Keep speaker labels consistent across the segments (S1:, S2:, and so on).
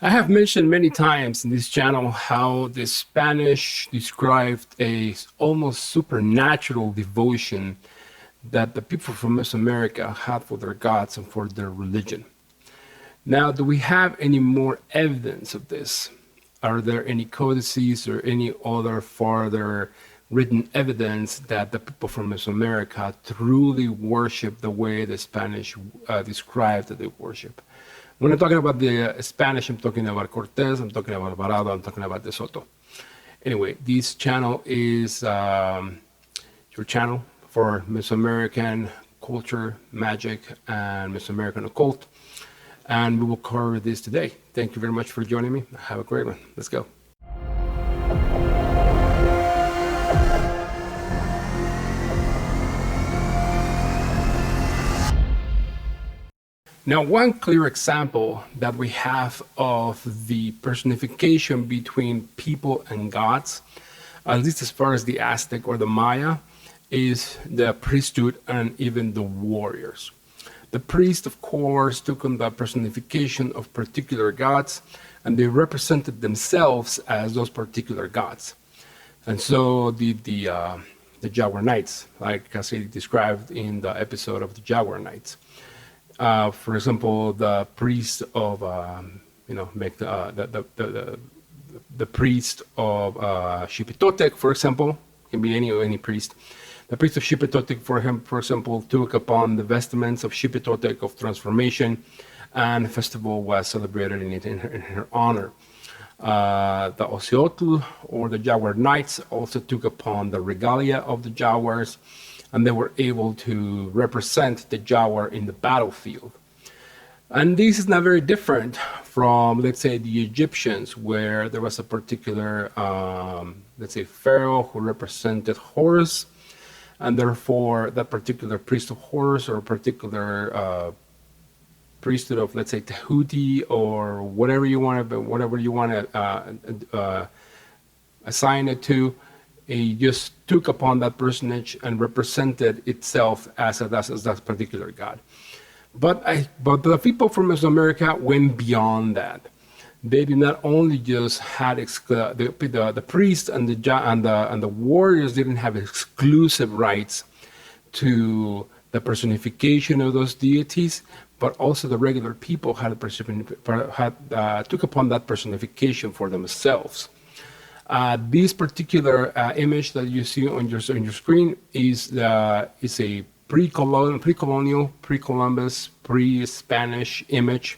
S1: I have mentioned many times in this channel how the Spanish described a almost supernatural devotion that the people from Mesoamerica had for their gods and for their religion. Now, do we have any more evidence of this? Are there any codices or any other further written evidence that the people from Mesoamerica truly worship the way the Spanish described that they worship? When I'm talking about the Spanish, I'm talking about Cortés, I'm talking about Alvarado, I'm talking about De Soto. Anyway, this channel is your channel for Mesoamerican culture, magic, and Mesoamerican occult. And we will cover this today. Thank you very much for joining me. Have a great one. Let's go. Now, one clear example that we have of the personification between people and gods, at least as far as the Aztec or the Maya, is the priesthood and even the warriors. The priest, of course, took on the personification of particular gods, and they represented themselves as those particular gods. And so the Jaguar Knights, like I described in the episode of the Jaguar Knights. For example, the priest of, the priest of Xipetotec, for example, can be any priest. The priest of Xipetotec, for example, took upon the vestments of Xipetotec of transformation, and the festival was celebrated in her honor. The Ociotl, or the Jaguar Knights, also took upon the regalia of the jaguars, and they were able to represent the jaguar in the battlefield. And this is not very different from, let's say, the Egyptians, where there was a particular, let's say, pharaoh who represented Horus, and therefore that particular priest of Horus or a particular priesthood of, let's say, Tehuti or whatever you want to assign it to, it just took upon that personage and represented itself as that particular god. But the people from Mesoamerica went beyond that. They did not only just had the priest and the warriors didn't have exclusive rights to the personification of those deities, but also the regular people took upon that personification for themselves. This particular image that you see on your screen is a pre-colonial, pre-Columbus, pre-Spanish image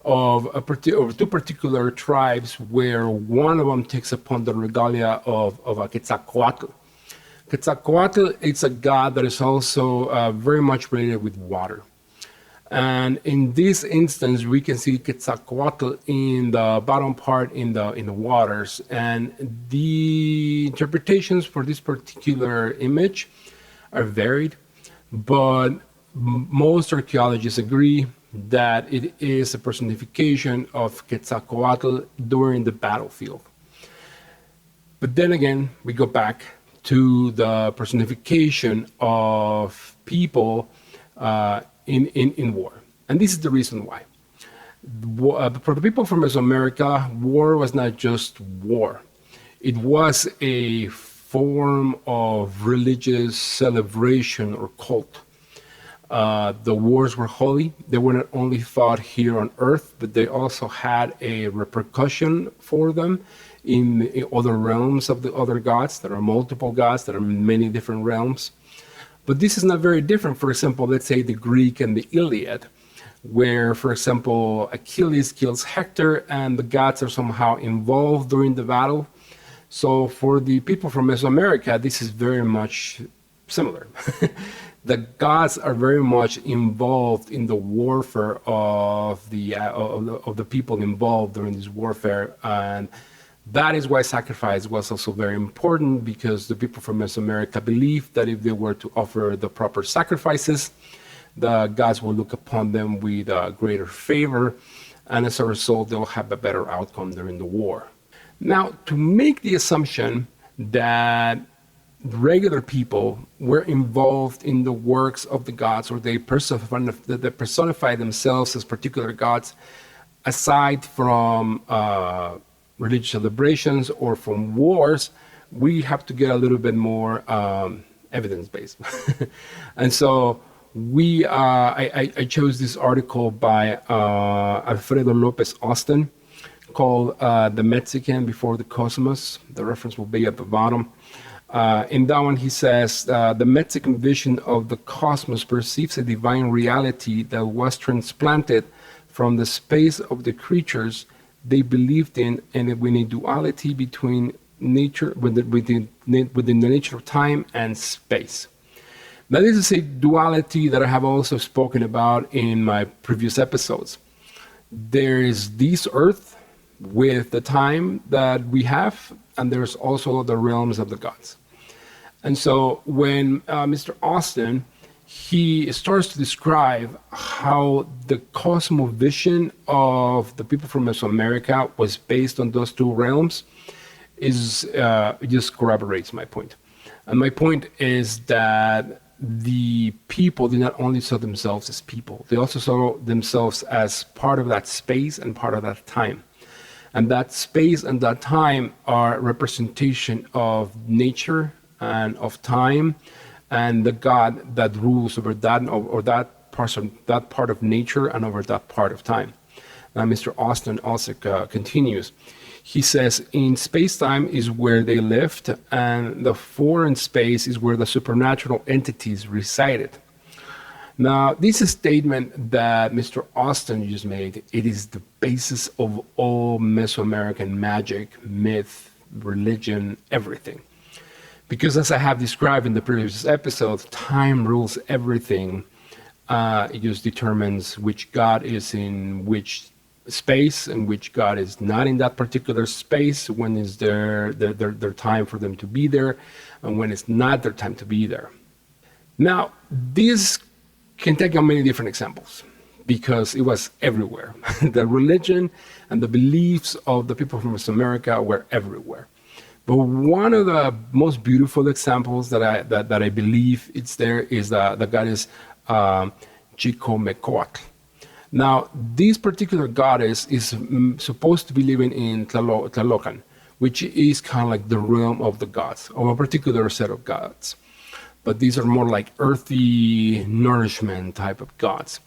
S1: of two particular tribes, where one of them takes upon the regalia of a Quetzalcoatl. Quetzalcoatl is a god that is also very much related with water. And in this instance, we can see Quetzalcoatl in the bottom part in the waters. And the interpretations for this particular image are varied, but most archaeologists agree that it is a personification of Quetzalcoatl during the battlefield. But then again, we go back to the personification of people in war. And this is the reason why. For the people from Mesoamerica, war was not just war. It was a form of religious celebration or cult. The wars were holy. They were not only fought here on earth, but they also had a repercussion for them in other realms of the other gods. There are multiple gods, there are many different realms. But this is not very different. For example, let's say the Greek and the Iliad, where, for example, Achilles kills Hector and the gods are somehow involved during the battle. So for the people from Mesoamerica, this is very much similar. The gods are very much involved in the warfare of the people involved during this warfare, and that is why sacrifice was also very important, because the people from Mesoamerica believed that if they were to offer the proper sacrifices, the gods will look upon them with greater favor, and as a result, they'll have a better outcome during the war. Now, to make the assumption that regular people were involved in the works of the gods, or they personify themselves as particular gods, aside from religious celebrations or from wars, we have to get a little bit more evidence-based. And so I chose this article by Alfredo Lopez Austin called The Mexican Before the Cosmos. The reference will be at the bottom. In that one, he says, the Mexican vision of the cosmos perceives a divine reality that was transplanted from the space of the creatures they believed in, and when a duality between nature, within the nature of time and space. Now, this is a duality that I have also spoken about in my previous episodes. There is this earth with the time that we have, and there's also the realms of the gods. And so when Mr. Austin, he starts to describe how the cosmovision of the people from Mesoamerica was based on those two realms, it just corroborates my point. And my point is that the people did not only saw themselves as people, they also saw themselves as part of that space and part of that time. And that space and that time are representation of nature and of time, and the God that rules over that, or that part of nature and over that part of time. Now, Mr. Austin also continues. He says, in space-time is where they lived, and the foreign space is where the supernatural entities resided. Now, this statement that Mr. Austin just made, it is the basis of all Mesoamerican magic, myth, religion, everything. Because as I have described in the previous episode, time rules everything. It just determines which God is in which space and which God is not in that particular space, when is their time for them to be there, and when it's not their time to be there. Now, this can take on many different examples, because it was everywhere. The religion and the beliefs of the people from Mesoamerica were everywhere. But one of the most beautiful examples that I believe it's there is the goddess Chicomecoatl. Now, this particular goddess is supposed to be living in Tlalocan, which is kind of like the realm of the gods, of a particular set of gods. But these are more like earthy nourishment type of gods.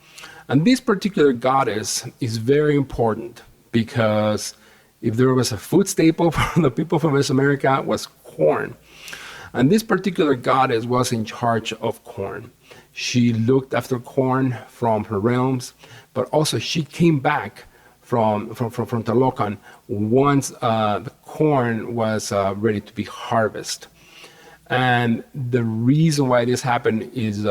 S1: And this particular goddess is very important, because if there was a food staple for the people from Mesoamerica, it was corn. And this particular goddess was in charge of corn. She looked after corn from her realms, but also she came back from Tlalocan once the corn was ready to be harvested. And the reason why this happened is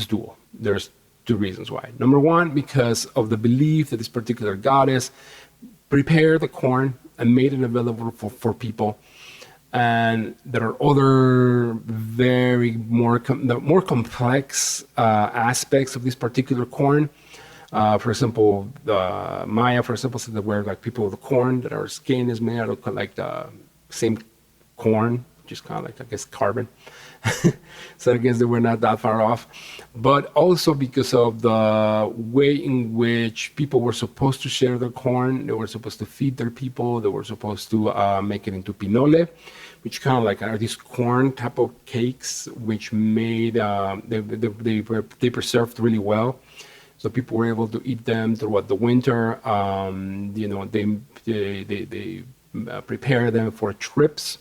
S1: dual. There's two reasons why. Number one, because of the belief that this particular goddess prepared the corn and made it available for people. And there are other more complex aspects of this particular corn. For example, the Maya, for example, said that we're like people with the corn, that our skin is made out of like the same corn, which is kind of like, I guess, carbon. So I guess they were not that far off. But also because of the way in which people were supposed to share their corn, they were supposed to feed their people, they were supposed to make it into pinole, which kind of like are these corn type of cakes, which made, they preserved really well. So people were able to eat them throughout the winter. They prepare them for trips.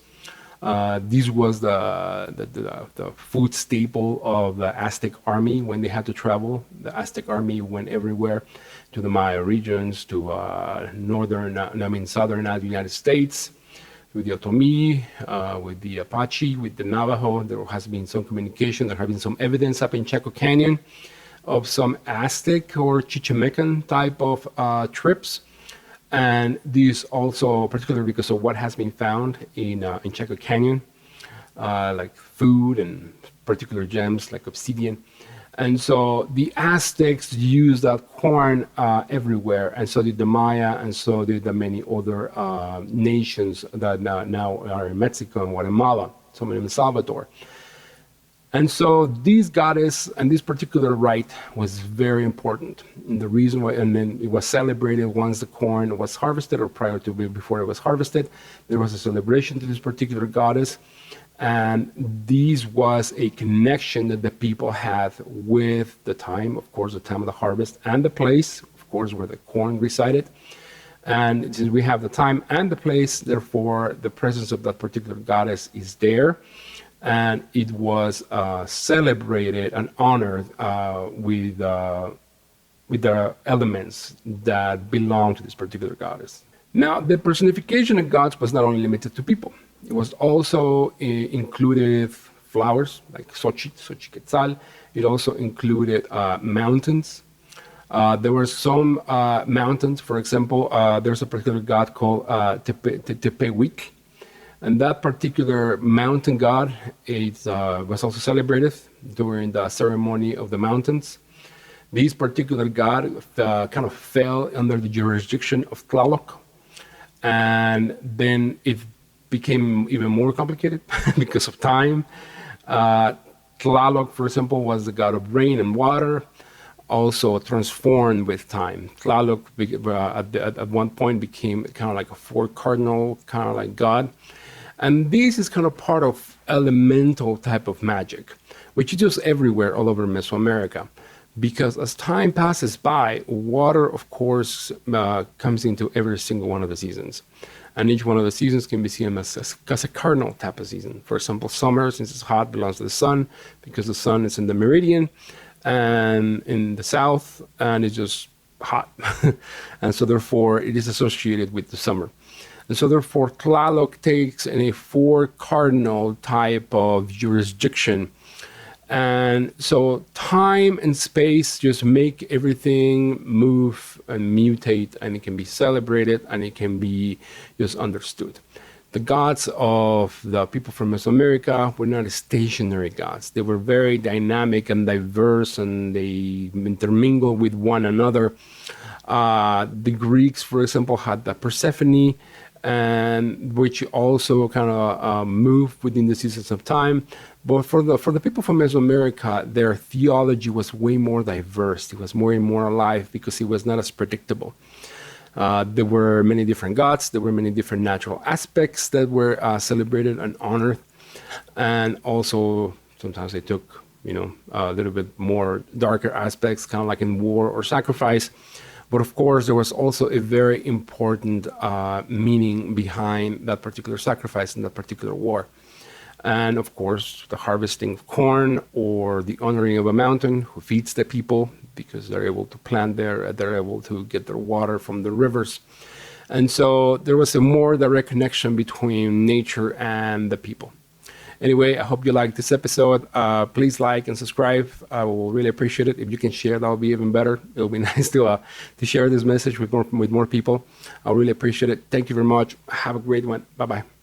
S1: This was the food staple of the Aztec army when they had to travel. The Aztec army went everywhere, to the Maya regions, to southern United States, with the Otomi, with the Apache, with the Navajo. There has been some communication. There have been some evidence up in Chaco Canyon of some Aztec or Chichimecan type of trips. And this also, particularly because of what has been found in Chaco Canyon, like food and particular gems like obsidian. And so the Aztecs used that corn everywhere, and so did the Maya, and so did the many other nations that now are in Mexico and Guatemala, some in El Salvador. And so this goddess and this particular rite was very important. And the reason why, and then it was celebrated once the corn was harvested or prior to before it was harvested. There was a celebration to this particular goddess. And this was a connection that the people had with the time, of course, the time of the harvest, and the place, of course, where the corn resided. And since we have the time and the place, therefore, the presence of that particular goddess is there. And it was celebrated and honored with the elements that belong to this particular goddess. Now, the personification of gods was not only limited to people. It was also included flowers like Xochiquetzal. It also included mountains. There were some mountains, for example, there's a particular god called Tepehuic. And that particular mountain god was also celebrated during the ceremony of the mountains. This particular god kind of fell under the jurisdiction of Tlaloc. And then it became even more complicated because of time. Tlaloc, for example, was the god of rain and water, also transformed with time. Tlaloc at one point became kind of like a four cardinal kind of like god. And this is kind of part of elemental type of magic, which is just everywhere all over Mesoamerica. Because as time passes by, water, of course, comes into every single one of the seasons. And each one of the seasons can be seen as a cardinal type of season. For example, summer, since it's hot, belongs to the sun, because the sun is in the meridian and in the south, and it's just hot. And so therefore, it is associated with the summer. And so therefore, Tlaloc takes in a four cardinal type of jurisdiction. And so time and space just make everything move and mutate, and it can be celebrated and it can be just understood. The gods of the people from Mesoamerica were not stationary gods. They were very dynamic and diverse, and they intermingle with one another. The Greeks, for example, had the Persephone, and which also kind of moved within the seasons of time. But for the people from Mesoamerica, their theology was way more diverse. It was more and more alive because it was not as predictable. There were many different gods. There were many different natural aspects that were celebrated and honored. And also, sometimes they took, a little bit more darker aspects, kind of like in war or sacrifice. But of course, there was also a very important meaning behind that particular sacrifice and that particular war. And of course, the harvesting of corn or the honoring of a mountain who feeds the people because they're able to plant there, they're able to get their water from the rivers. And so there was a more direct connection between nature and the people. Anyway, I hope you liked this episode. Please like and subscribe. I will really appreciate it. If you can share, that would be even better. It will be nice to share this message with more people. I really appreciate it. Thank you very much. Have a great one. Bye-bye.